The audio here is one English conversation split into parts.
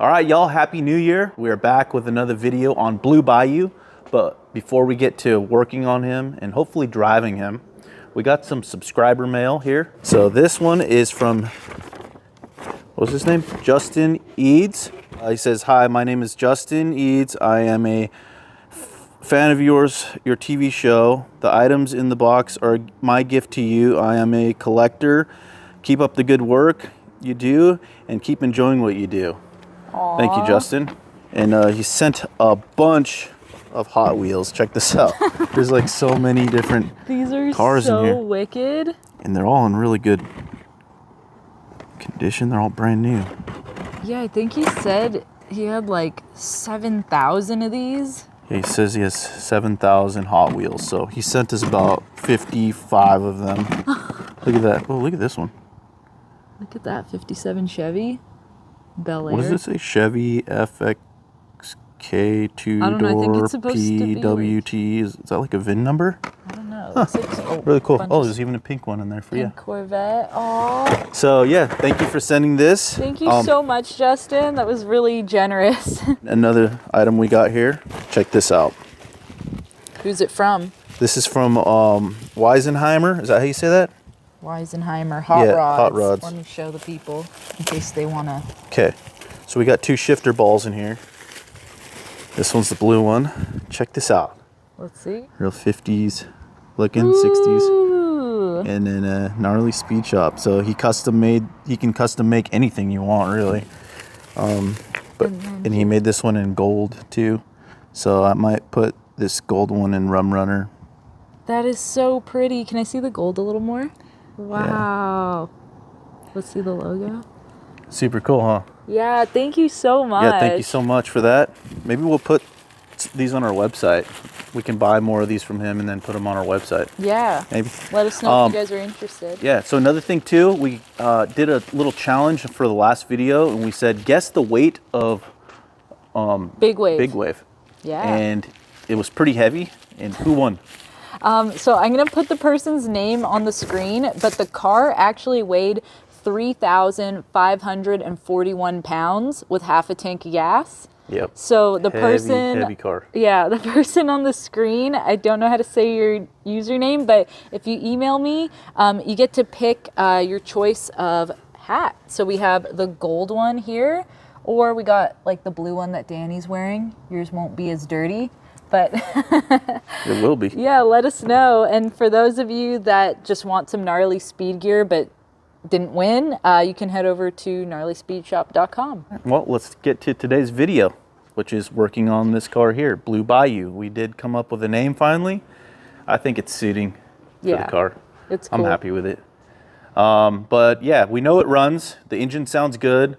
All right, y'all, happy new year. We are back with another video on Blue Bayou. But before we get to working on him and hopefully driving him, we got some subscriber mail here. So this one is from, what's his name? Justin Eads. He says, hi, my name is Justin Eads. I am a fan of yours, your TV show. The items in the box are my gift to you. I am a collector. Keep up the good work you do and keep enjoying what you do. Aww. Thank you, Justin. And he sent a bunch of Hot Wheels. Check this out. There's like so many different cars in here. So wicked. And they're all in really good condition. They're all brand new. Yeah, I think he said he had like 7,000 of these. Yeah, he says he has 7,000 Hot Wheels. So he sent us about 55 of them. Look at that. Oh, look at this one. Look at that 57 Chevy Bel Air. What does it say? Chevy FXK I don't know, I think two-door it's supposed to be PWT. Is that like a VIN number? I don't know. Huh. Like, Really cool. Oh, there's even a pink one in there for you. Pink Corvette. Aww. So yeah, thank you for sending this. Thank you so much, Justin. That was really generous. Another item we got here. Check this out. Who's it from? This is from Weisenheimer. Is that how you say that? Weisenheimer Hot Yeah, Rods. Hot Rods. Let me show the people in case they want to. Okay. So we got two shifter balls in here. This one's the blue one. Check this out. Let's see. Real 50s looking, Ooh. 60s. And then a gnarly speed shop. So he can custom make anything you want, really. And he made this one in gold too. So I might put this gold one in Rum Runner. That is so pretty. Can I see the gold a little more? Wow. Yeah. Let's see the logo. Super cool, huh? Yeah, thank you so much. Yeah, thank you so much for that. Maybe we'll put these on our website. We can buy more of these from him and then put them on our website. Yeah. Maybe. Let us know if you guys are interested. Yeah, so another thing too, we did a little challenge for the last video and we said, guess the weight of Big Wave. Big Wave. Yeah. And it was pretty heavy. And who won? So I'm going to put the person's name on the screen, but the car actually weighed 3,541 pounds with half a tank of gas. Yep. So the heavy car. Yeah, the person on the screen, I don't know how to say your username, but if you email me, you get to pick your choice of hat. So we have the gold one here, or we got like the blue one that Danny's wearing. Yours won't be as dirty, but it will be. Yeah, let us know. And for those of you that just want some gnarly speed gear but didn't win, you can head over to gnarlyspeedshop.com. Well, let's get to today's video, which is working on this car here, Blue Bayou. We did come up with a name finally. I think it's suiting for the car. It's cool. I'm happy with it. But yeah, we know it runs. The engine sounds good.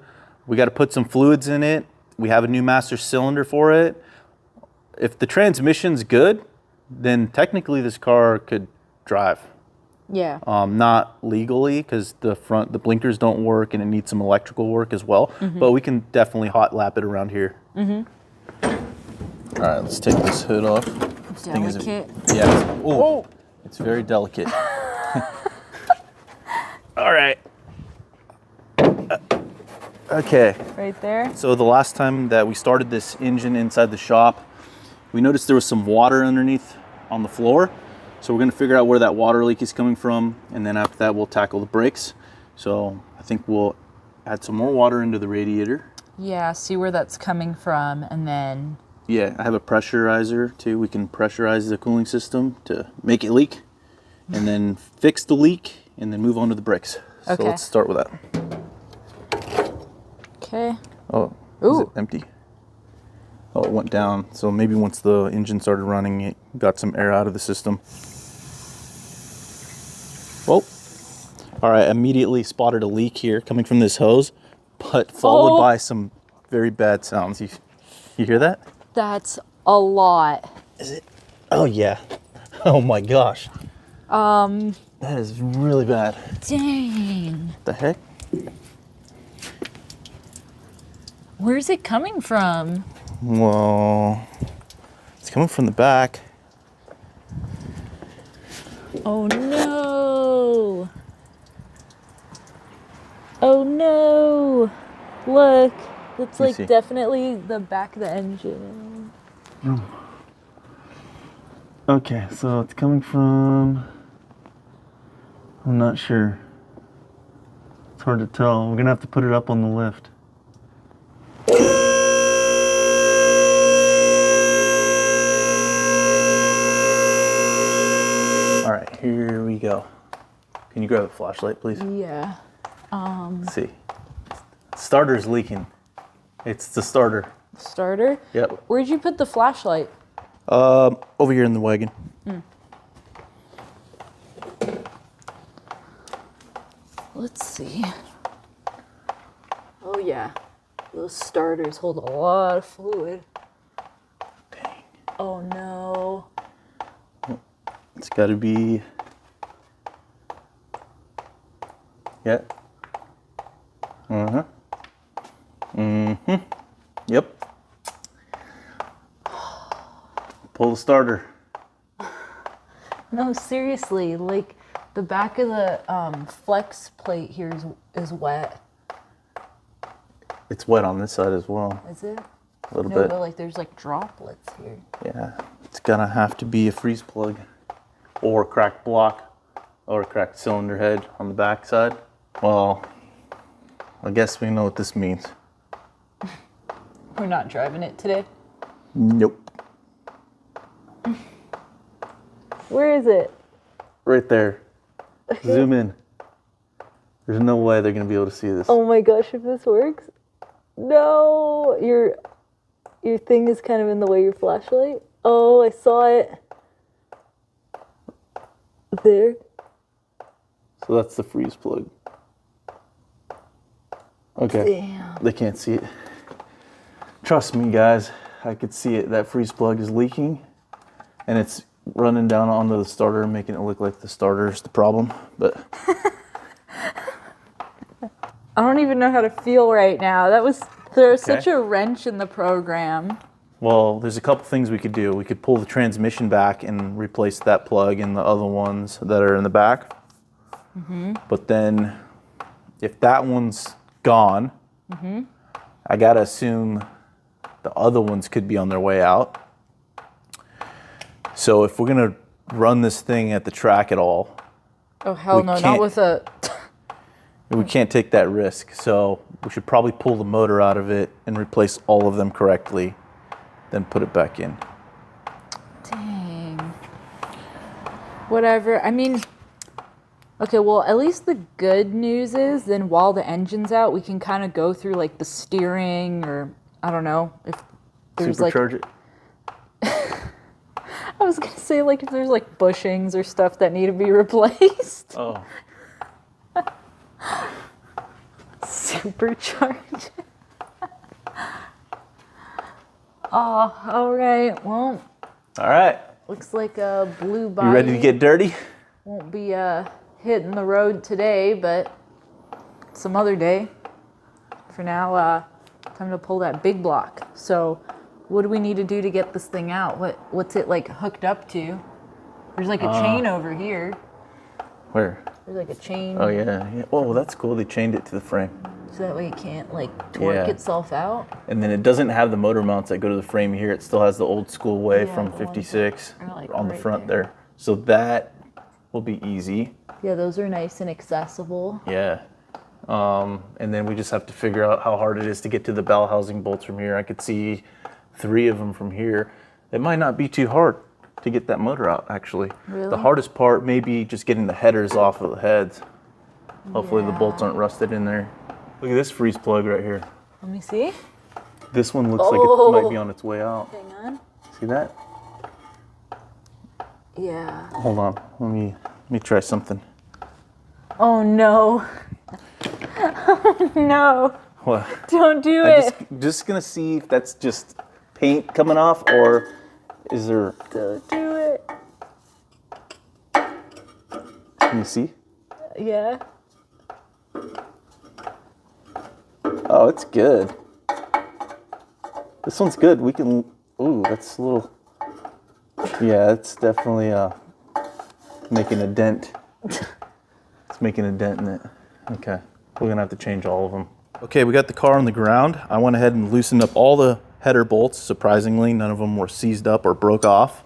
We got to put some fluids in it. We have a new master cylinder for it. If the transmission's good, then technically this car could drive. Yeah. Not legally because the blinkers don't work and it needs some electrical work as well. Mm-hmm. But we can definitely hot lap it around here. Mm-hmm. All right, let's take this hood off. Delicate. It's very delicate. All right. Okay. Right there. So the last time that we started this engine inside the shop, we noticed there was some water underneath on the floor. So we're going to figure out where that water leak is coming from, and then after that we'll tackle the brakes. So I think we'll add some more water into the radiator. Yeah, see where that's coming from, and then... Yeah, I have a pressurizer too. We can pressurize the cooling system to make it leak, and then fix the leak, and then move on to the brakes. So let's start with that. Okay. Oh, is it empty? Oh, it went down. So maybe once the engine started running, it got some air out of the system. Whoa. All right, immediately spotted a leak here coming from this hose, but followed by some very bad sounds. You hear that? That's a lot. Is it? Oh, yeah. Oh, my gosh. That is really bad. Dang. What the heck? Where's it coming from? Well, it's coming from the back. Oh no! Oh no! Look, That's Let me like see. definitely the back of the engine. Okay, so it's coming from, I'm not sure. It's hard to tell. We're gonna have to put it up on the lift. All right, here we go. Can you grab a flashlight, please? Yeah. Let's see. Starter's leaking. It's the starter. Starter? Yep. Where'd you put the flashlight? Over here in the wagon. Let's see. Oh yeah. Those starters hold a lot of fluid. Dang. Oh no. It's gotta be. Yeah. Yep. Pull the starter. No, seriously, like the back of the flex plate here is wet. It's wet on this side as well. Is it? A little No, bit. but like there's like droplets here. Yeah. It's gonna have to be a freeze plug or a cracked block or a cracked cylinder head on the back side. Well, I guess we know what this means. We're not driving it today. Nope. Where is it? Right there. Zoom in. There's no way they're gonna be able to see this. Oh my gosh, if this works. No, your thing is kind of in the way of your flashlight. Oh, I saw it. There. So that's the freeze plug. Okay. Damn. They can't see it. Trust me, guys. I could see it. That freeze plug is leaking, and it's running down onto the starter, making it look like the starter's the problem. But I don't even know how to feel right now. There's Okay. such a wrench in the program. well, there's a couple things we could do. We could pull the transmission back and replace that plug and the other ones that are in the back. But then, if that one's gone, I gotta assume the other ones could be on their way out. So if we're gonna run this thing at the track at all, Oh hell We no, not can't- with a. we can't take that risk. So we should probably pull the motor out of it and replace all of them correctly, then put it back in. Dang. Whatever. I mean, okay, well, at least the good news is then while the engine's out, we can kind of go through like the steering or I don't know if there's like. Supercharge it. I was going to say like if there's like bushings or stuff that need to be replaced. Oh. Supercharge. Oh, all right. Well, All right. looks like a blue You body ready to get dirty? won't be hitting the road today, but some other day. For now, time to pull that big block. So, what do we need to do to get this thing out? What's it like hooked up to? There's like a chain over here. Where? There's like a chain. Oh yeah. Oh, that's cool. They chained it to the frame. So that way it can't like torque Yeah. itself out. And then it doesn't have the motor mounts that go to the frame here. It still has the old school way Yeah, from the ones 56 that are, like, on the right front there. there. So that will be easy. Yeah, those are nice and accessible. Yeah. And then we just have to figure out how hard it is to get to the bell housing bolts from here. I could see 3 of them from here. It might not be too hard to get that motor out, actually. Really? The hardest part may be just getting the headers off of the heads. Hopefully the bolts Yeah. aren't rusted in there. Look at this freeze plug right here. Let me see. This one looks like Oh. it might be on its way out. Hang on. See that? Yeah. Hold on. Let me try something. Oh no. Oh no. What? Don't do I'm it. just gonna see if that's just paint coming off or is there, Don't do it. can you see? Yeah. Oh, it's good. This one's good. We can, ooh, that's a little, yeah, it's definitely making a dent. It's making a dent in it. Okay, we're gonna have to change all of them. Okay, we got the car on the ground. I went ahead and loosened up all the header bolts. Surprisingly, none of them were seized up or broke off.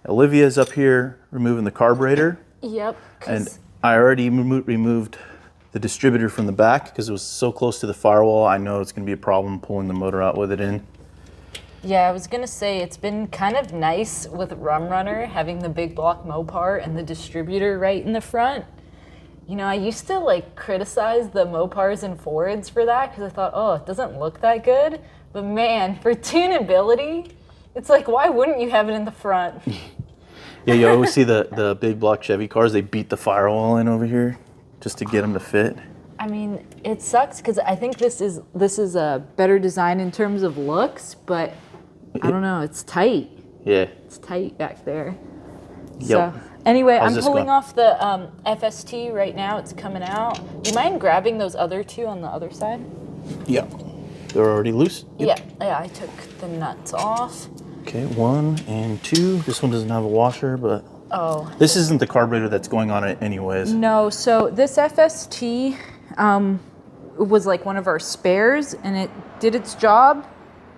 Olivia's up here removing the carburetor. Yep. And I already removed the distributor from the back because it was so close to the firewall. I know it's going to be a problem pulling the motor out with it in. Yeah, I was going to say it's been kind of nice with Rum Runner having the big block Mopar and the distributor right in the front. You know, I used to like criticize the Mopars and Fords for that because I thought, oh, it doesn't look that good. But man, for tunability, it's like, why wouldn't you have it in the front? Yeah, you always see the big block Chevy cars, they beat the firewall in over here just to get them to fit. I mean, it sucks because I think this is a better design in terms of looks, but I don't know, it's tight. Yeah. It's tight back there. Yep. So anyway, How's I'm pulling off the FST right now. It's coming out. Do you mind grabbing those other two on the other side? Yeah. They're already loose? Yep. Yeah, I took the nuts off. Okay, 1 and 2. This one doesn't have a washer, but oh, this isn't the carburetor that's going on it anyways. No, so this FST was like one of our spares, and it did its job,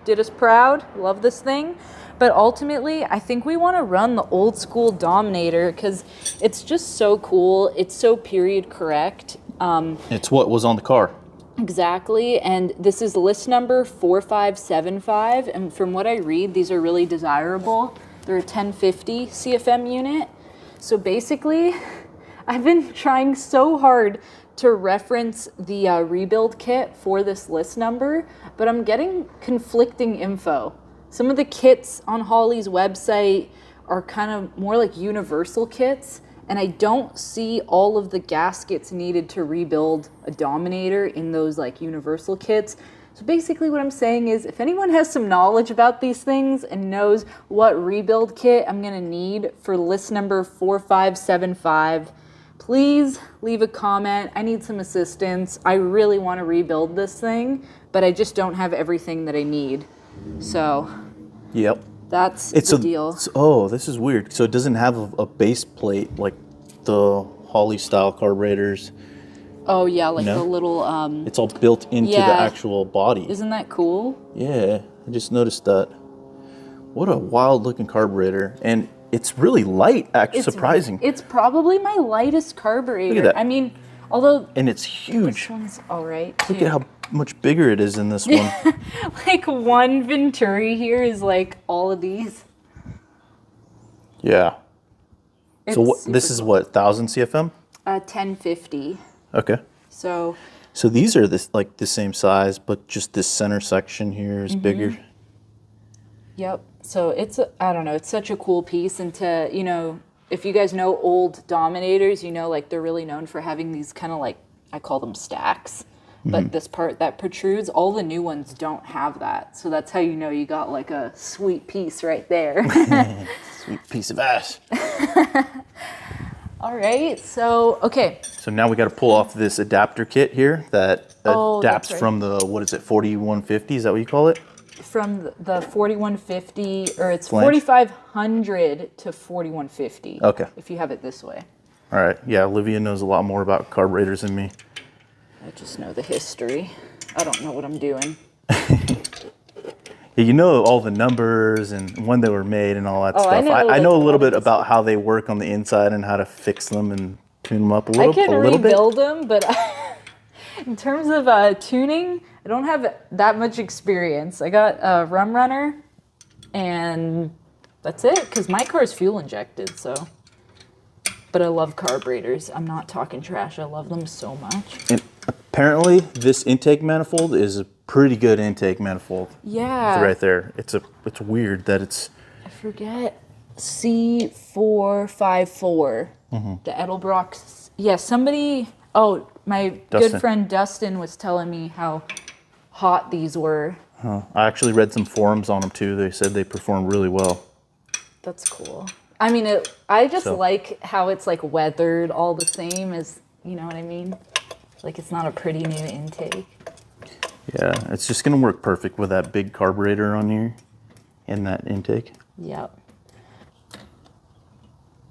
did us proud. Love this thing. But ultimately, I think we want to run the old school Dominator because it's just so cool. It's so period correct. It's what was on the car. Exactly, and this is list number 4575, and from what I read, these are really desirable. They're a 1050 CFM unit. So basically, I've been trying so hard to reference the rebuild kit for this list number, but I'm getting conflicting info. Some of the kits on Holley's website are kind of more like universal kits, and I don't see all of the gaskets needed to rebuild a Dominator in those like universal kits. So basically what I'm saying is if anyone has some knowledge about these things and knows what rebuild kit I'm gonna need for list number 4575, please leave a comment. I need some assistance. I really want to rebuild this thing, but I just don't have everything that I need. So yep. That's the deal. Oh, this is weird. So it doesn't have a base plate like the Holley style carburetors. Oh yeah, like the little it's all built into the actual body. Isn't that cool? Yeah, I just noticed that. What a wild looking carburetor. And it's really light, actually, surprising. It's probably my lightest carburetor. Look at that. I mean, although and it's huge. this one's all right too. Look at how much bigger it is in this one. Like one Venturi here is like all of these. Yeah. It's so this is cool. what, 1000 CFM? 1050. Okay. So these are like the same size, but just this center section here is bigger. Yep. So it's, I don't know, it's such a cool piece. And to, you know, if you guys know old Dominators, you know, like they're really known for having these kind of like, I call them stacks. But this part that protrudes, all the new ones don't have that. So that's how you know you got like a sweet piece right there. Sweet piece of ass. All right, so, okay. So now we got to pull off this adapter kit here that adapts right. from the, what is it, 4150? Is that what you call it? From the 4150, or it's Flange? 4500 to 4150. Okay. If you have it this way. All right. Yeah, Olivia knows a lot more about carburetors than me. I just know the history. I don't know what I'm doing. Yeah, you know all the numbers and when they were made and all that stuff. I know a little bit about how they work on the inside and how to fix them and tune them up a little bit. I can rebuild them, but in terms of tuning, I don't have that much experience. I got a Rum Runner, and that's it, because my car is fuel injected, so. But I love carburetors. I'm not talking trash. I love them so much. And apparently, this intake manifold is a pretty good intake manifold. Yeah. It's right there. It's weird that it's. I forget. C454. The Edelbrock. Yeah, somebody. Oh, my good friend Dustin was telling me how hot these were. I actually read some forums on them too. They said they perform really well. That's cool. I mean, I just like how it's like weathered all the same as, you know what I mean? Like it's not a pretty new intake. Yeah, it's just gonna work perfect with that big carburetor on here and that intake. Yep.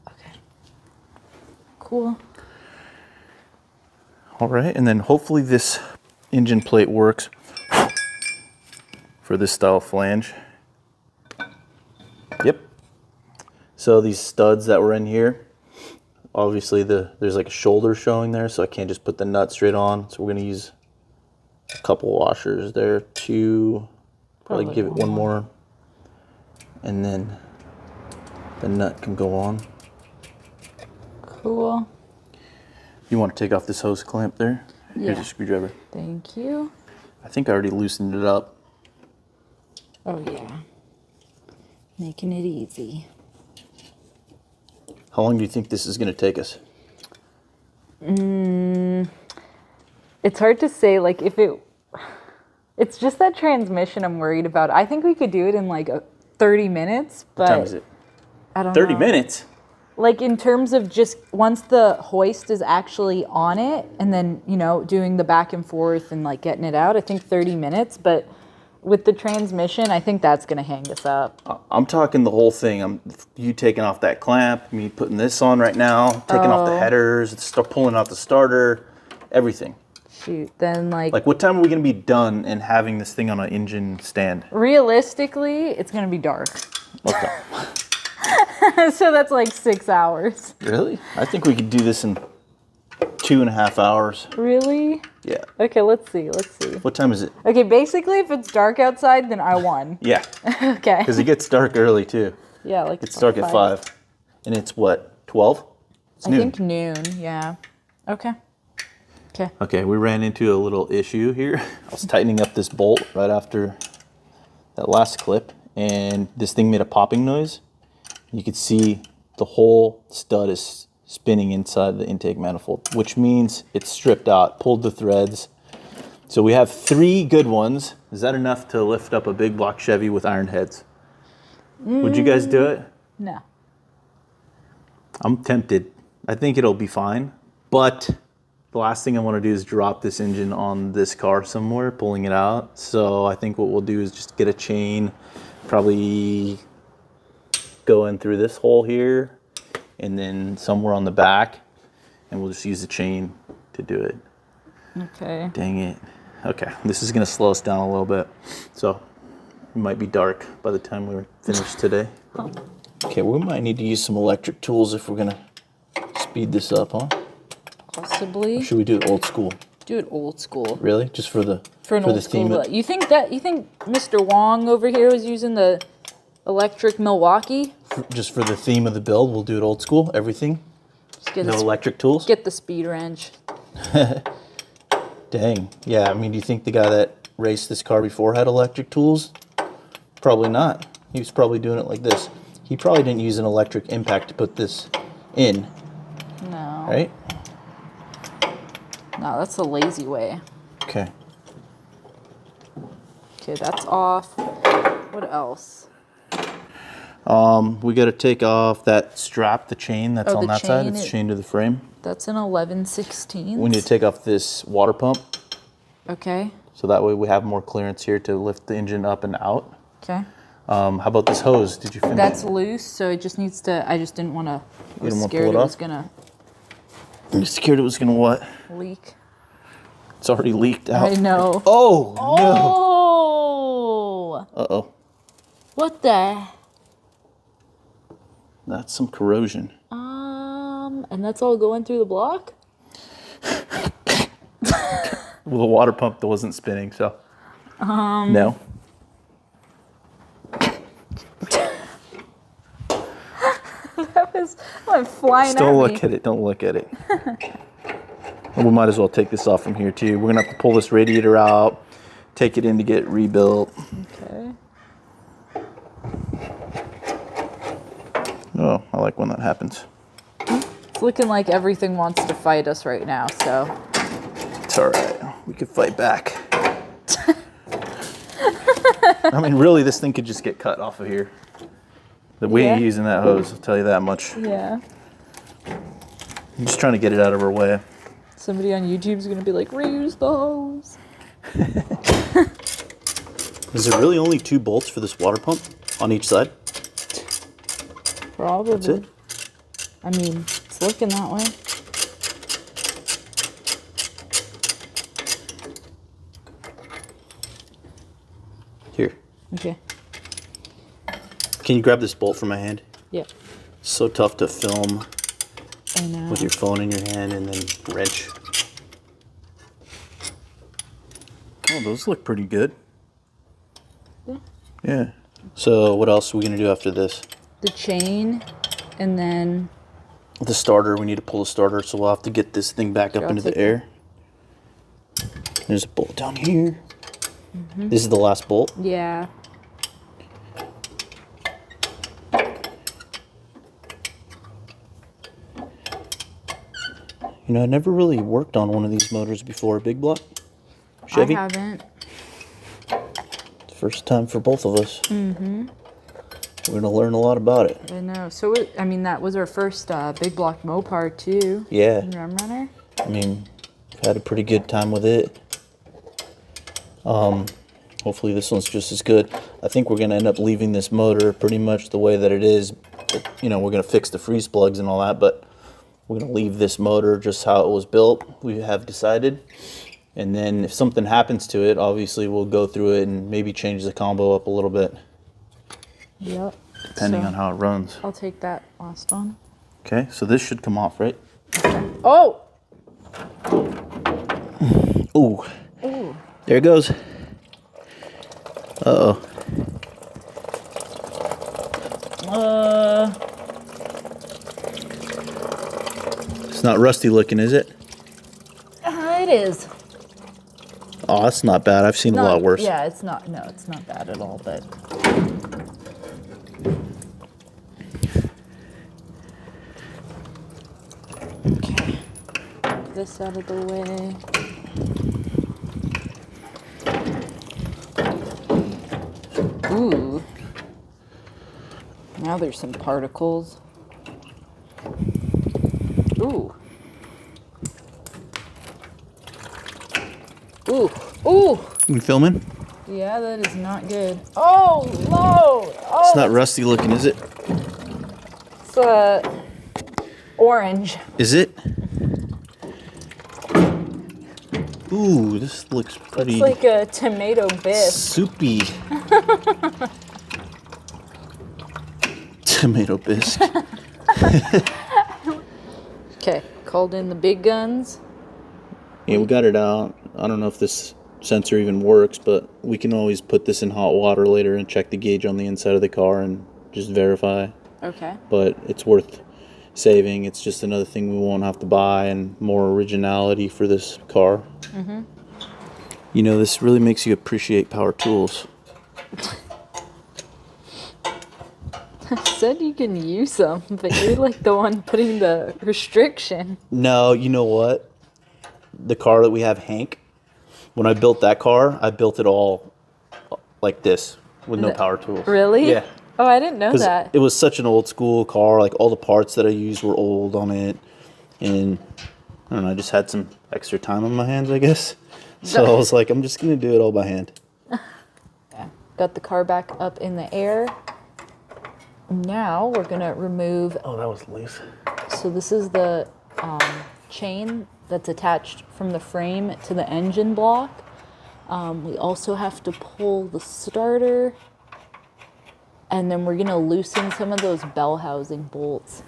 Okay. Cool. All right, and then hopefully this engine plate works for this style of flange. Yep. So these studs that were in here, obviously there's like a shoulder showing there, so I can't just put the nut straight on. So we're gonna use a couple washers there to probably give it one more, and then the nut can go on. Cool. You want to take off this hose clamp there? Yeah. Here's a screwdriver. Thank you. I think I already loosened it up. Oh yeah. Making it easy. How long do you think this is going to take us? It's hard to say, like, it's just that transmission I'm worried about. I think we could do it in like 30 minutes, but What time is it? I don't 30 know. minutes? Like in terms of just once the hoist is actually on it and then, you know, doing the back and forth and like getting it out, I think 30 minutes, but with the transmission, I think that's going to hang us up. I'm talking the whole thing. You taking off that clamp, me putting this on right now, taking off the headers, start pulling out the starter, everything. Shoot, then like Like what time are we going to be done and having this thing on an engine stand? realistically, it's going to be dark. Okay. So that's like 6 hours. Really? I think we could do this in 2.5 hours. Really? Yeah. Okay, let's see. What time is it? Okay, basically if it's dark outside, then I won. Yeah. Okay. Because it gets dark early too. Yeah, like It's dark at 5. And it's what, 12? It's I noon. think noon, yeah. Okay. Okay, we ran into a little issue here. I was tightening up this bolt right after that last clip, and this thing made a popping noise. You could see the whole stud is spinning inside the intake manifold, which means it's stripped out, pulled the threads. So we have 3 good ones. Is that enough to lift up a big block Chevy with iron heads? Would you guys do it? No. I'm tempted. I think it'll be fine, but the last thing I want to do is drop this engine on this car somewhere, pulling it out. So I think what we'll do is just get a chain, probably go in through this hole here, and then somewhere on the back, and we'll just use the chain to do it. Okay. Dang it. Okay, this is gonna slow us down a little bit. So it might be dark by the time we're finished today. Okay, we might need to use some electric tools if we're gonna speed this up, huh? Possibly. Or should we do it old school? Do it old school. Really? Just for the For the old theme school. of- You think Mr. Wong over here was using the electric Milwaukee? just for the theme of the build, we'll do it old school, everything. Just get No a, electric tools? get the speed wrench. Dang. Yeah, I mean, do you think the guy that raced this car before had electric tools? Probably not. He was probably doing it like this. He probably didn't use an electric impact to put this in, No. right? No, that's the lazy way. Okay. Okay, that's off. What else? We got to take off that strap, the chain that's Oh, on the that side. chain, It's it- chained to the frame. That's an 11/16. We need to take off this water pump, Okay. so that way we have more clearance here to lift the engine up and out. Okay. How about this hose? Did you finish? That's loose, so it just needs to. I just didn't want to. I You was didn't wanna scared pull it it was off? gonna I'm scared it was gonna what? leak. It's already leaked out. I know. Oh, Oh! no. Uh-oh. What the? That's some corrosion. And that's all going through the block? Well, the water pump wasn't spinning, so. No. That was went flying Don't at look me. at it. Don't look at it. And we might as well take this off from here, too. We're going to have to pull this radiator out, take it in to get it rebuilt. Okay. Oh, I like when that happens. It's looking like everything wants to fight us right now, so. It's all right. We could fight back. I mean, really, this thing could just get cut off of here. We ain't Yeah. using that hose, I'll tell you that much. Yeah. I'm just trying to get it out of our way. Somebody on YouTube's gonna be like, reuse the hose. Is there really only 2 bolts for this water pump on each side? Probably. That's it? I mean, it's looking that way. Here. Okay. Can you grab this bolt from my hand? Yeah. It's so tough to film I know. with your phone in your hand and then wrench. Oh, those look pretty good. Yeah. Yeah. So what else are we going to do after this? The chain, and then... The starter. We need to pull the starter, so we'll have to get this thing back up into the air. There's a bolt down here. Mm-hmm. This is the last bolt? Yeah. You know, I never really worked on one of these motors before. Big block? Chevy? I haven't. First time for both of us. Mm-hmm. We're going to learn a lot about it. I know. So, I mean, that was our first big block Mopar, too. Yeah. Rum Runner. I mean, we've had a pretty good time with it. Hopefully this one's just as good. I think we're going to end up leaving this motor pretty much the way that it is. You know, we're going to fix the freeze plugs and all that, but we're going to leave this motor just how it was built. We have decided. And then if something happens to it, obviously we'll go through it and maybe change the combo up a little bit. Yep. Depending on how it runs. I'll take that last one. Okay, so this should come off, right? Okay. Oh! Ooh. Ooh. There it goes. Uh-oh. It's not rusty looking, is it? It is. Oh, that's not bad. I've seen a lot worse. Yeah, it's not. No, it's not bad at all, but... Okay. Get this out of the way. Ooh. Now there's some particles. Ooh. Ooh. Ooh. You filming? Yeah, that is not good. Oh, Lord. Oh, It's not rusty looking, is it? It's orange. Is it? Ooh, this looks pretty... It's like a tomato bisque. soupy. Tomato bisque. Okay, called in the big guns. Yeah, we got it out. I don't know if this sensor even works, but we can always put this in hot water later and check the gauge on the inside of the car and just verify. Okay. But it's worth saving. It's just another thing we won't have to buy and more originality for this car. Mm-hmm. You know, this really makes you appreciate power tools. I said you can use them, but you're like the one putting the restriction. No, you know what? The car that we have, Hank, when I built that car, I built it all like this with no power tools. Really? Yeah. Oh, I didn't know that. It was such an old school car. Like all the parts that I used were old on it. And I don't know, I just had some extra time on my hands, I guess. So I was like, I'm just going to do it all by hand. Yeah. Got the car back up in the air. Now we're going to remove... Oh, that was loose. So this is the chain that's attached from the frame to the engine block. We also have to pull the starter. And then we're going to loosen some of those bell housing bolts.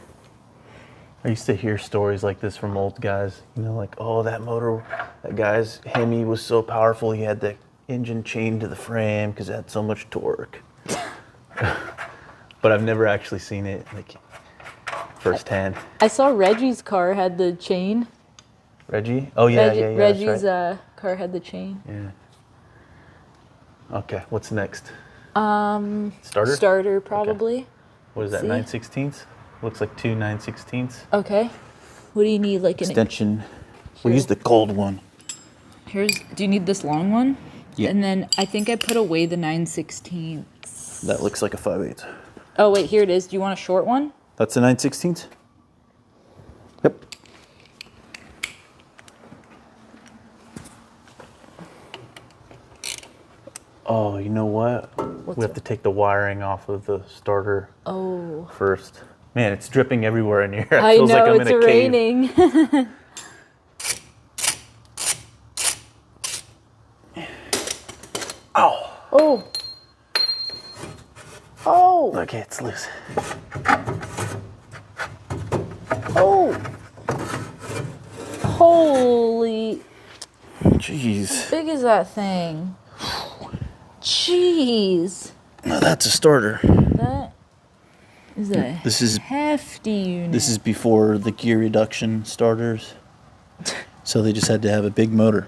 I used to hear stories like this from old guys. You know, like, oh, that motor, that guy's Hemi was so powerful, he had the engine chained to the frame because it had so much torque. But I've never actually seen it like firsthand. I saw Reggie's car had the chain. Reggie? Oh, yeah, yeah. Reggie's right. car had the chain. Yeah. Okay, what's next? Starter? Starter, probably. Okay. What is that, 9/16? Looks like 2 9/16. Okay. What do you need, like an... Extension. We use the cold one. Do you need this long one? Yeah. And then I think I put away the 9/16. That looks like a 5/8. Oh, wait, here it is. Do you want a short one? That's a 9/16? Yep. Oh, you know what? We have to take the wiring off of the starter first. Man, it's dripping everywhere in here. It I feels know, like I'm it's in a raining. Ow. Oh. Oh. Okay, it's loose. Oh. Holy. Jeez. How big is that thing? Jeez. No, that's a starter. That is a This is hefty unit. This is before the gear reduction starters. So they just had to have a big motor.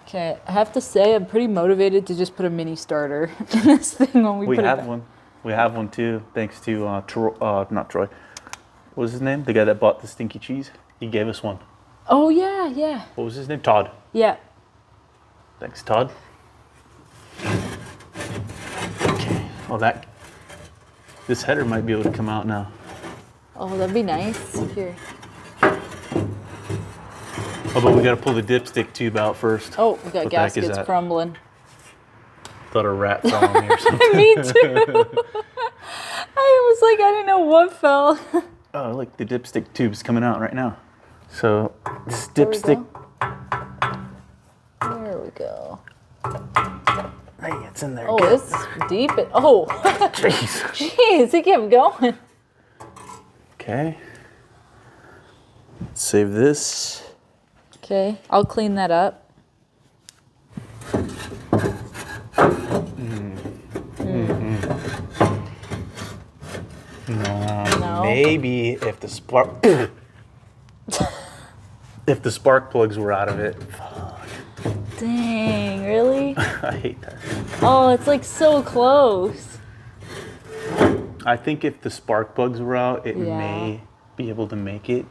Okay, I have to say I'm pretty motivated to just put a mini starter in this thing when we put it have back. one. We have one too, thanks to not Troy. What was his name? The guy that bought the stinky cheese. He gave us one. Oh yeah, yeah. What was his name? Todd. Yeah. Thanks, Todd. Okay. Oh, this header might be able to come out now. Oh, that'd be nice. Here. Oh, but we got to pull the dipstick tube out first. Oh, we got What the heck is gaskets that? crumbling. Thought a rat fell on me or something. Me too. I was like, I didn't know what fell. Oh, look, the dipstick tube's coming out right now. So this There we dipstick. There we go. Hey, it's in there. Oh, Good. this is deep. Oh, Jeez. jeez, it kept going. Okay. Let's save this. Okay, I'll clean that up. No. Maybe if the spark if the spark plugs were out of it. Dang, really? I hate that. Oh, it's like so close. I think if the spark plugs were out, it Yeah. may be able to make it.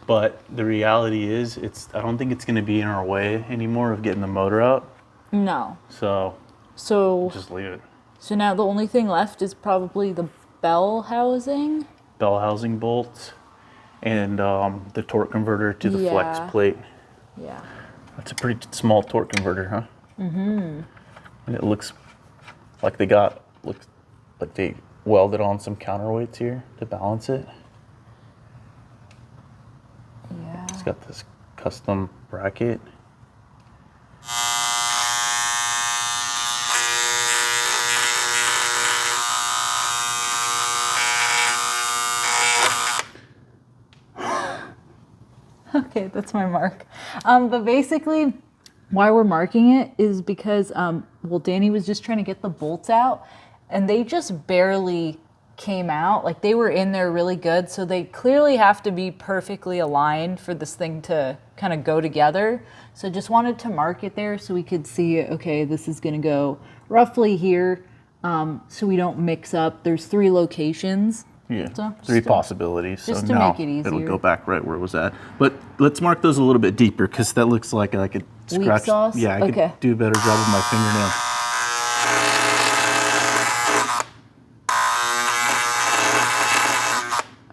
But the reality is, I don't think it's going to be in our way anymore of getting the motor out. No. So So, just leave it. so now the only thing left is probably the bell housing. Bell housing bolts and the torque converter to the flex Yeah. plate. Yeah. That's a pretty small torque converter, huh? Mm-hmm. And it looks like they welded on some counterweights here to balance it. Yeah. It's got this custom bracket. Okay, that's my mark. But basically, why we're marking it is because, well, Danny was just trying to get the bolts out, and they just barely came out. Like, they were in there really good, so they clearly have to be perfectly aligned for this thing to kind of go together. So just wanted to mark it there so we could see, okay, this is going to go roughly here, so we don't mix up. There's 3 locations. Yeah, So, 3 just possibilities. just so to now make it it'll easier. go back right where it was at. But let's mark those a little bit deeper because that looks like I could scratch. sauce? Yeah, I Okay. could do a better job with my fingernail.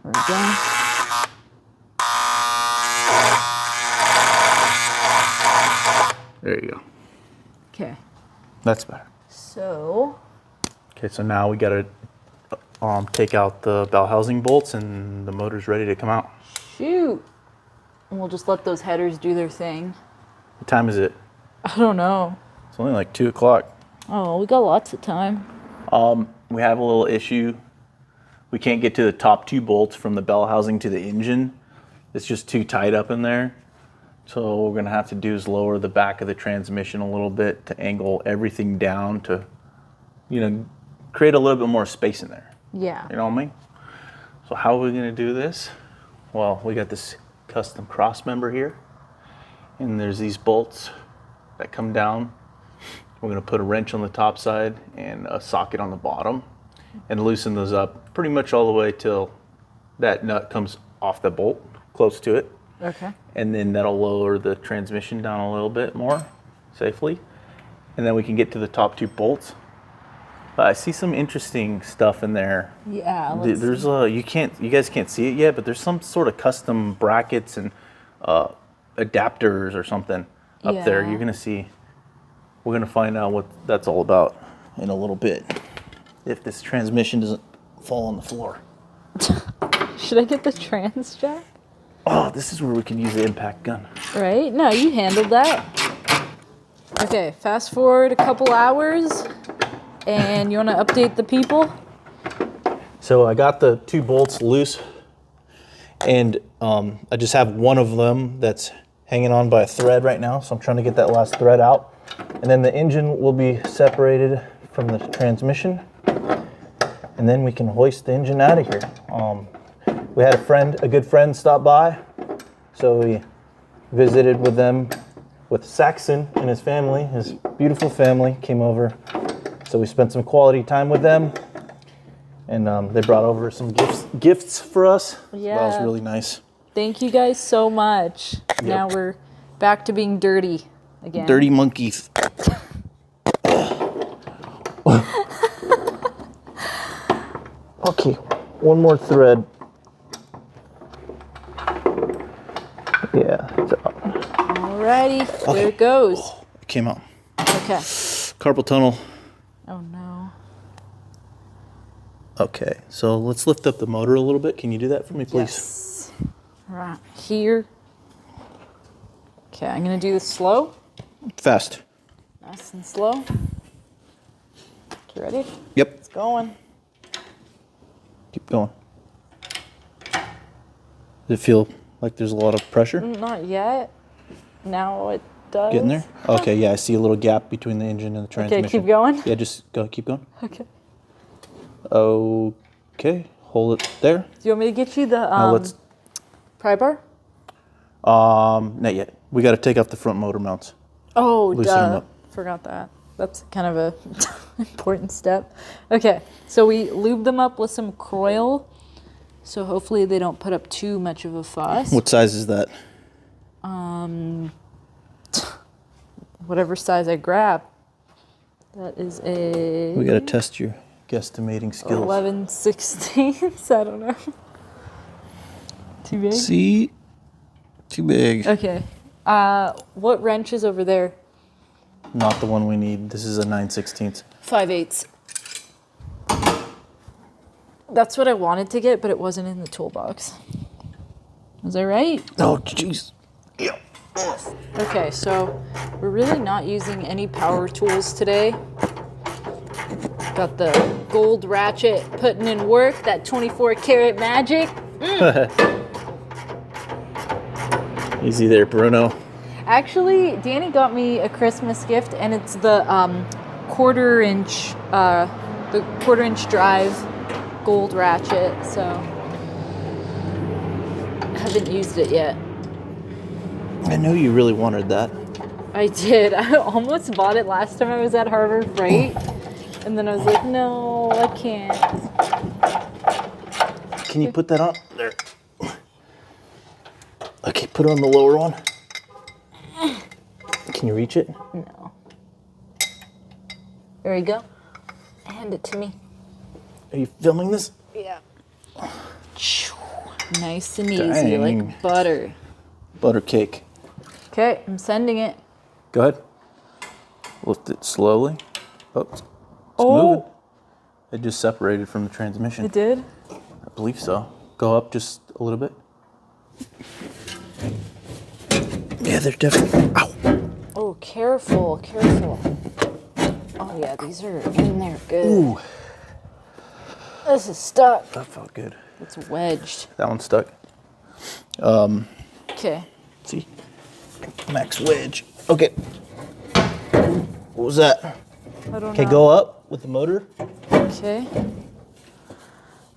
There we go. There you go. Okay. That's better. So, Okay, so now we got to take out the bell housing bolts and the motor's ready to come out. shoot. And we'll just let those headers do their thing. What time is it? I don't know. It's only like 2 o'clock. Oh, we got lots of time. We have a little issue. We can't get to the top 2 bolts from the bell housing to the engine. It's just too tight up in there. So what we're gonna have to do is lower the back of the transmission a little bit to angle everything down to, create a little bit more space in there. Yeah. You know what I mean? So how are we gonna do this? Well, we got this custom cross member here, and there's these bolts that come down. We're gonna put a wrench on the top side and a socket on the bottom and loosen those up pretty much all the way till that nut comes off the bolt, close to it. Okay. And then that'll lower the transmission down a little bit more safely. And then we can get to the top 2 bolts. I see some interesting stuff in there. Yeah. There's you guys can't see it yet, but there's some sort of custom brackets and adapters or something up there. Yeah. You're gonna see. We're gonna find out what that's all about in a little bit. If this transmission doesn't fall on the floor. Should I get the trans jack? Oh, this is where we can use the impact gun. Right? No, you handled that. Okay, fast forward a couple hours, and you want to update the people? So I got the 2 bolts loose, and I just have one of them that's hanging on by a thread right now, so I'm trying to get that last thread out. And then the engine will be separated from the transmission, and then we can hoist the engine out of here. We had a good friend stop by, so we visited with them, with Saxon and his family, his beautiful family came over. So we spent some quality time with them, and they brought over some gifts for us. Yeah. That was really nice. Thank you guys so much. Yep. Now we're back to being dirty again. Dirty monkeys. Okay, one more thread. Yeah, it's out. Alrighty, there it goes. Oh, it came out. Okay. Carpal tunnel. Oh no. Okay, so let's lift up the motor a little bit. Can you do that for me, please? Yes. Right here. Okay, I'm gonna do this slow. Fast. Nice and slow. Okay, ready? Yep. It's going. Keep going. Does it feel like there's a lot of pressure? Not yet. Now it does. Getting there? Okay, yeah, I see a little gap between the engine and the transmission. Okay, keep going. Yeah, just go, keep going. Okay. Okay, hold it there. Do you want me to get you the Now let's, pry bar? not yet. We got to take off the front motor mounts. Oh, Loosen them duh. up. Forgot that. That's kind of a important step. Okay, so we lube them up with some Croil, so hopefully they don't put up too much of a fuss. What size is that? Whatever size I grab. That is a We got to test your guesstimating skills. 11/16. I don't know. Too big? See? Too big. Okay. What wrench is over there? Not the one we need. This is a 9/16. 5/8. That's what I wanted to get, but it wasn't in the toolbox. Is that right? Oh, jeez. Yeah. Okay, so we're really not using any power tools today. Got the gold ratchet putting in work, that 24 karat magic. Easy there, Bruno. Actually, Danny got me a Christmas gift, and it's the quarter inch drive gold ratchet. So I haven't used it yet. I know you really wanted that. I did. I almost bought it last time I was at Harbor Freight, and then I was like, no, I can't. Can you put that on? There. Okay, put it on the lower one. Can you reach it? No. There you go. Hand it to me. Are you filming this? Yeah. Nice and easy, Dang. like butter. Butter cake. Okay, I'm sending it. Go ahead. Lift it slowly. Oh, it's moving. It just separated from the transmission. It did? I believe so. Go up just a little bit. Yeah, they're definitely. Ow. Oh, careful, careful. Oh yeah, these are in there good. Ooh, This is stuck. that felt good. It's wedged. That one's stuck. Okay. See? Max wedge. Okay. What was that? I don't know. Okay, go up with the motor. Okay.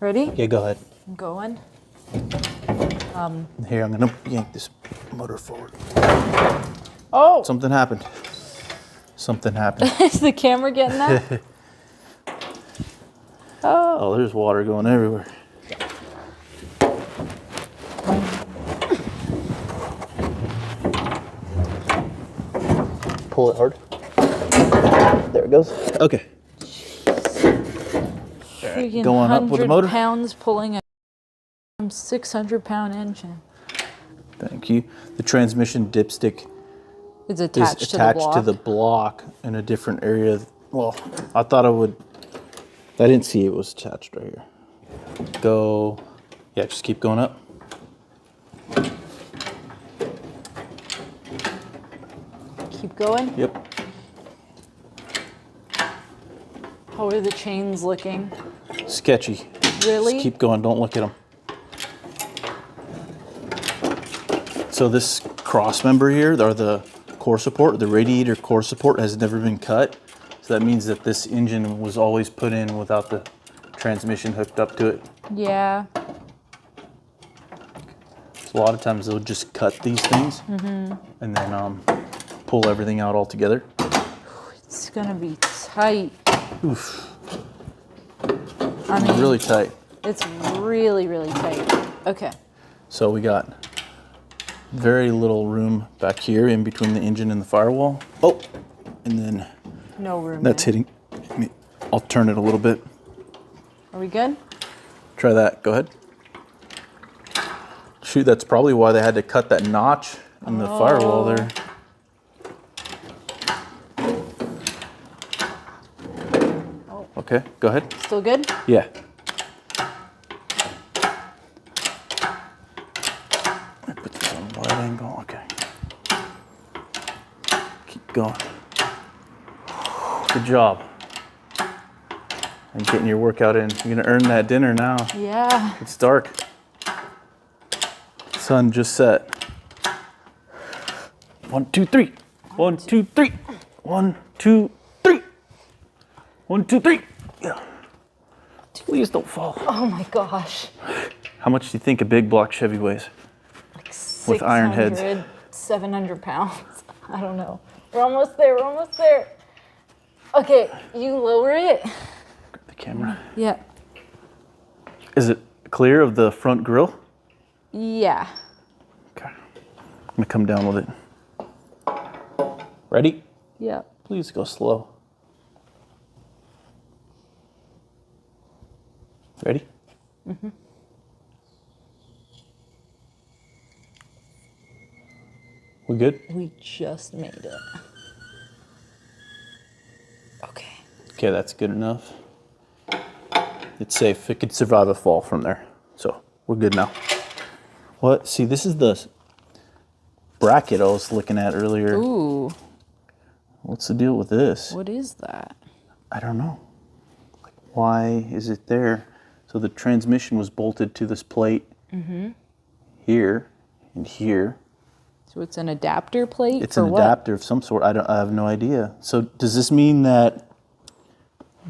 Ready? Okay, go ahead. I'm going. Here, I'm gonna yank this motor forward. Oh! Something happened. Something happened. Is the camera getting that? Oh, there's water going everywhere. Pull it hard. There it goes. Okay. Freaking Going up with the 100 motor. pounds pulling a 600-pound engine. Thank you. The transmission dipstick It's is attached to the attached block. to the block in a different area. Well, I thought I would. I didn't see it was attached right here. Go. Yeah, just keep going up. Keep going. Yep. How are the chains looking? sketchy. Really? Just keep going, don't look at them. So this cross member here, or the core support, the radiator core support has never been cut. So that means that this engine was always put in without the transmission hooked up to it. Yeah. So a lot of times they'll just cut these things and then pull everything out all together. It's gonna be tight. Oof. I mean, Really tight. it's really, really tight. Okay. So we got very little room back here in between the engine and the firewall. Oh, and then No room. that's there. hitting. I'll turn it a little bit. Are we good? Try that, go ahead. Shoot, that's probably why they had to cut that notch in the firewall there. Okay, go ahead. Still good? Yeah. Put this on wide angle, okay. Keep going. Good job. And getting your workout in. You're gonna earn that dinner now. Yeah. It's dark. Sun just set. 1, 2, 3. 1, 2, 3. 1, 2, 3. 1, 2, 3. Yeah. Please don't fall. Oh my gosh. How much do you think a big block Chevy weighs? Like With iron heads. 700 pounds. I don't know. We're almost there. We're almost there. Okay, you lower it. Grab the camera. Yeah. Is it clear of the front grille? Yeah. Okay. I'm gonna come down with it. Ready? Yeah. Please go slow. Ready? Mm-hmm. We good? We just made it. Okay. Okay, that's good enough. It's safe. It could survive a fall from there. So we're good now. What? See, this is the bracket I was looking at earlier. Ooh. What's the deal with this? What is that? I don't know. Like, why is it there? So the transmission was bolted to this plate here and here. So it's an adapter plate? It's for an what? adapter of some sort. I have no idea. So does this mean that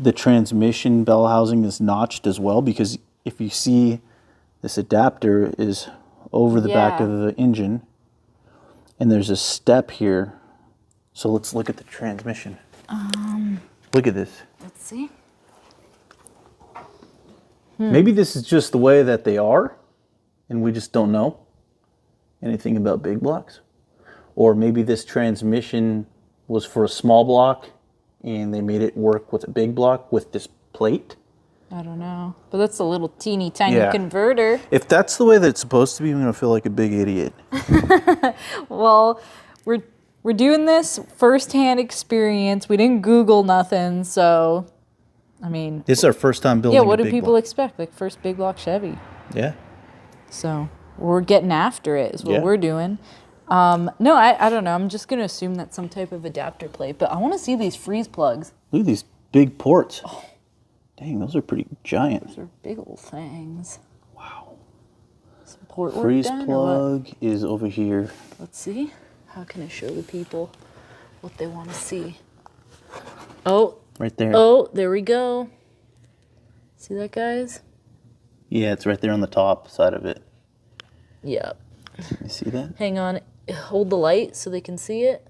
the transmission bell housing is notched as well? Because if you see this adapter is over the back Yeah. of the engine and there's a step here. So let's look at the transmission. Look at this. Let's see. Maybe this is just the way that they are and we just don't know anything about big blocks. Or maybe this transmission was for a small block and they made it work with a big block with this plate. I don't know. But that's a little teeny tiny Yeah. converter. If that's the way that it's supposed to be, I'm gonna feel like a big idiot. Well, we're doing this firsthand experience. We didn't Google nothing, so I mean, This is our first time building yeah. a What do big people block. expect? Like first big block Chevy. Yeah. So we're getting after it. Is what Yeah. we're doing. No, I don't know. I'm just gonna assume that's some type of adapter plate. But I want to see these freeze plugs. Look at these big ports. Oh. Dang, those are pretty giant. Those are big old things. Wow. Some port work Freeze done, or what? plug is over here. Let's see. How can I show the people what they want to see? Oh, Right there. oh, there we go. See that, guys? Yeah, it's right there on the top side of it. Yep. You see that? Hang on. Hold the light so they can see it.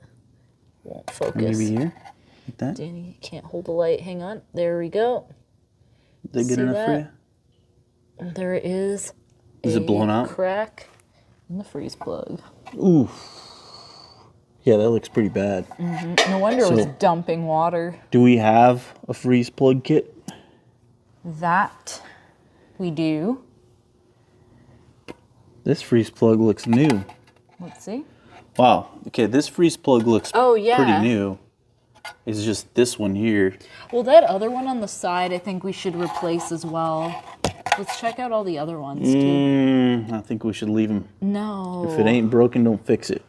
Won't focus. Maybe here? Like that? Danny can't hold the light. Hang on. There we go. Is that good See enough for you? that? There is Is it blown out? crack in the freeze plug. Ooh. Yeah, that looks pretty bad. No wonder it was So- dumping water. Do we have a freeze plug kit? That we do. This freeze plug looks new. Let's see. Wow. Okay, this freeze plug looks Oh, yeah. pretty new. It's just this one here. Well, that other one on the side, I think we should replace as well. Let's check out all the other ones too. I think we should leave them. No. If it ain't broken, don't fix it.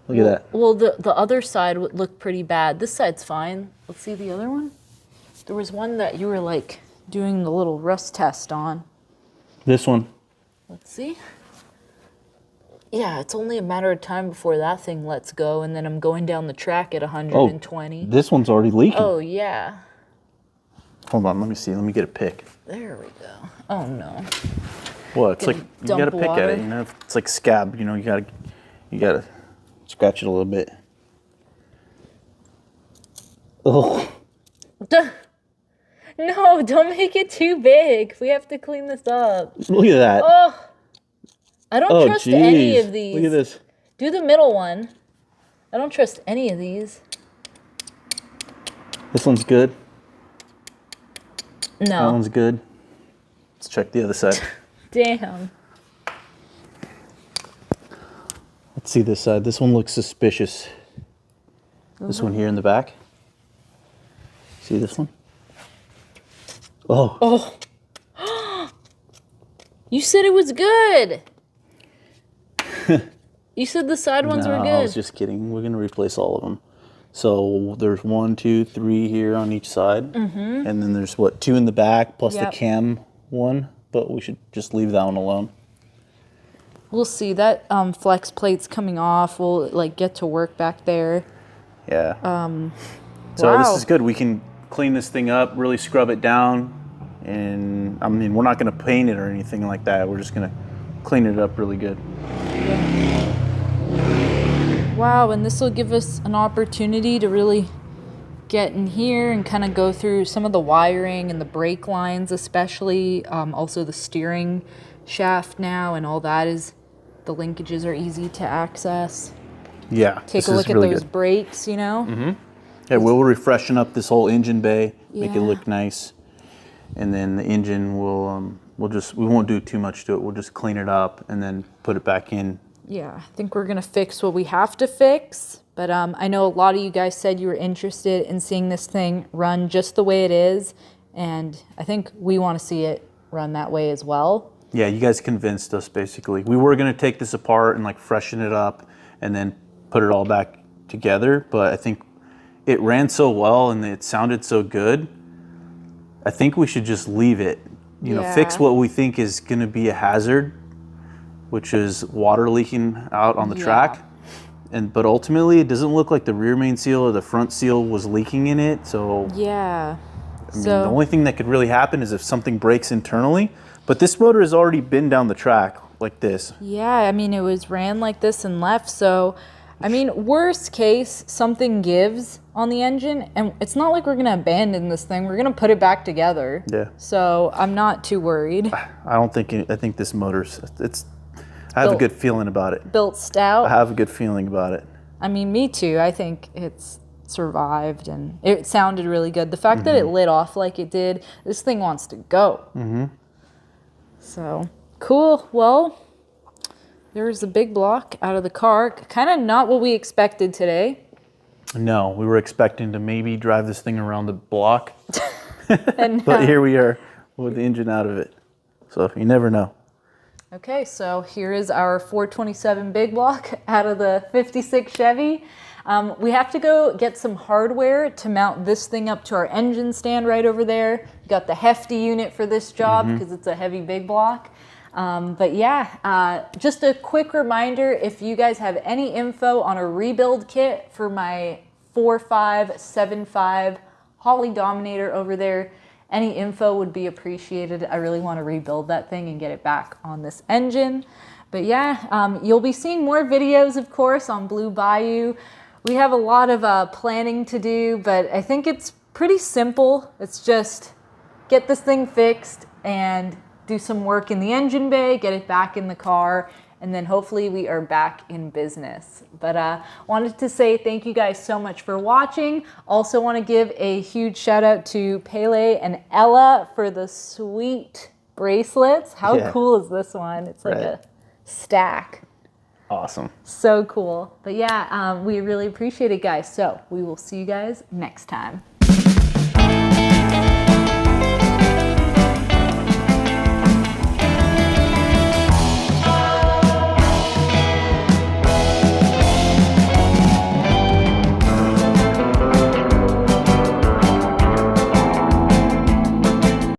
Look at that. Well, the other side would look pretty bad. This side's fine. Let's see the other one. There was one that you were like, doing the little rust test on. This one. Let's see. Yeah, it's only a matter of time before that thing lets go, and then I'm going down the track at 120. This one's already leaking. Oh, yeah. Hold on, let me see. Let me get a pick. There we go. Oh, no. Well, it's like you gotta pick at it. You know, it's like scab. You know, you gotta scratch it a little bit. Oh. No, don't make it too big. We have to clean this up. Look at that. Oh, I don't trust any of these. Look at this. Do the middle one. I don't trust any of these. This one's good. No. That one's good. Let's check the other side. Damn. Let's see this side. This one looks suspicious. This one here in the back. See this one? Oh. Oh. You said it was good. You said the side ones were good. I was just kidding. We're going to replace all of them. So there's 1, 2, 3 here on each side. And then there's, 2 in the back plus the cam one. But we should just leave that one alone. We'll see. That flex plate's coming off. We'll get to work back there. Yeah. So this is good. We can clean this thing up, really scrub it down. And I mean, we're not going to paint it or anything like that. We're just going to clean it up really good. Wow, and this will give us an opportunity to really get in here and kind of go through some of the wiring and the brake lines, especially also the steering shaft now, and all that is, the linkages are easy to access. Yeah. Take a look at those brakes, you know? Yeah, we'll refreshen up this whole engine bay, make it look nice. And then the engine will, we won't do too much to it. We'll just clean it up and then put it back in. Yeah, I think we're gonna fix what we have to fix. But I know a lot of you guys said you were interested in seeing this thing run just the way it is. And I think we want to see it run that way as well. Yeah, you guys convinced us, basically. We were going to take this apart and freshen it up and then put it all back together. But I think it ran so well and it sounded so good. I think we should just leave it. You know, fix what we think is going to be a hazard, which is water leaking out on the track. But ultimately, it doesn't look like the rear main seal or the front seal was leaking in it. So yeah, I mean, the only thing that could really happen is if something breaks internally. But this motor has already been down the track like this. Yeah, I mean, it was ran like this and left. So, I mean, worst case, something gives on the engine, and it's not like we're gonna abandon this thing. We're gonna put it back together. Yeah. So I'm not too worried. I think this motor's I have a good feeling about it. Built stout. I have a good feeling about it. I mean, me too. I think it's survived and it sounded really good. The fact that it lit off like it did, this thing wants to go. So, cool. Well, there's a big block out of the car. Kind of not what we expected today. No, we were expecting to maybe drive this thing around the block. But here we are with the engine out of it. So you never know. Okay, so here is our 427 big block out of the 56 Chevy. We have to go get some hardware to mount this thing up to our engine stand right over there. We got the hefty unit for this job because it's a heavy big block. But yeah, just a quick reminder, if you guys have any info on a rebuild kit for my 4575 Holly Dominator over there, any info would be appreciated. I really want to rebuild that thing and get it back on this engine. But yeah, you'll be seeing more videos, of course, on Blue Bayou. We have a lot of planning to do, but I think it's pretty simple. It's just get this thing fixed and do some work in the engine bay, get it back in the car, and then hopefully we are back in business. But wanted to say thank you guys so much for watching. Also want to give a huge shout out to Pele and Ella for the sweet bracelets. How cool is this one? It's like a stack. Awesome. So cool. But yeah, we really appreciate it, guys. So we will see you guys next time.